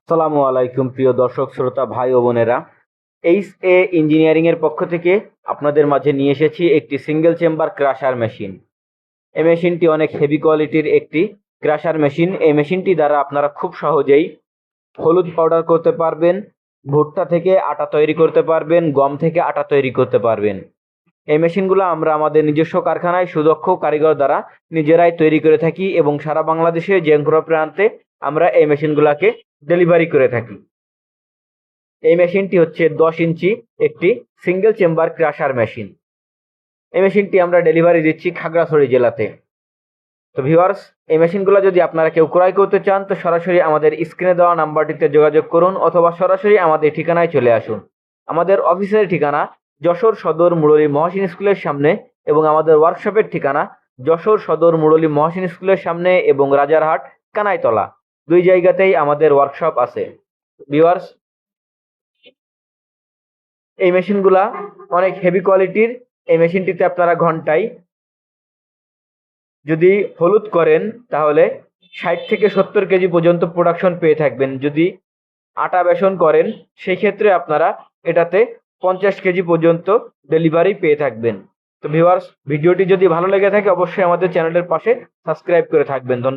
আসসালামু আলাইকুম প্রিয় দর্শক শ্রোতা ভাই ও বোনেরা। এইচ ইঞ্জিনিয়ারিং এর পক্ষ থেকে আপনাদের মাঝে নিয়ে এসেছি একটি সিঙ্গেল চেম্বার ক্রাশার মেশিন। এই মেশিনটি অনেক হেভি কোয়ালিটির একটি ক্রাশার মেশিন। এই মেশিনটি দ্বারা আপনারা খুব সহজেই হলুদ পাউডার করতে পারবেন, ভুট্টা থেকে আটা তৈরি করতে পারবেন, গম থেকে আটা তৈরি করতে পারবেন। এই মেশিনগুলো আমরা আমাদের নিজস্ব কারখানায় সুদক্ষ কারিগর দ্বারা নিজেরাই তৈরি করে থাকি এবং সারা বাংলাদেশে যে কোনো প্রান্তে আমরা এই মেশিনগুলোকে ডেলিভারি করে থাকি। এই মেশিনটি হচ্ছে 10 ইঞ্চি একটি সিঙ্গেল চেম্বার ক্রাশার মেশিন। এই মেশিনটি আমরা ডেলিভারি দিচ্ছি খাগড়াছড়ি জেলাতে। তো ভিউয়ার্স, এই মেশিনগুলো যদি আপনারা কেউ ক্রয় করতে চান তো সরাসরি আমাদের স্ক্রিনে দেওয়া নাম্বারটিতে যোগাযোগ করুন অথবা সরাসরি আমাদের ঠিকানায় চলে আসুন। আমাদের অফিসের ঠিকানা যশোর সদর মুরলী মহসিন স্কুলের সামনে এবং আমাদের ওয়ার্কশপের ঠিকানা যশোর সদর মুরলী মহসিন স্কুলের সামনে এবং রাজারহাট কানাইতলা, দুই জায়গাতেই আমাদের ওয়ার্কশপ আছে। ভিউয়ার্স, এই মেশিনগুলা অনেক হেভি কোয়ালিটির। এই মেশিনটিতে আপনারা ঘন্টায় যদি হলুদ করেন তাহলে 60 থেকে 70 কেজি পর্যন্ত প্রোডাকশন পেয়ে থাকবেন। যদি আটা বেসন করেন সেই ক্ষেত্রে আপনারা এটাতে 50 কেজি পর্যন্ত ডেলিভারি পেয়ে থাকবেন। তো ভিউয়ার্স, ভিডিওটি যদি ভালো লেগে থাকে অবশ্যই আমাদের চ্যানেলের পাশে সাবস্ক্রাইব করে থাকবেন। ধন্যবাদ।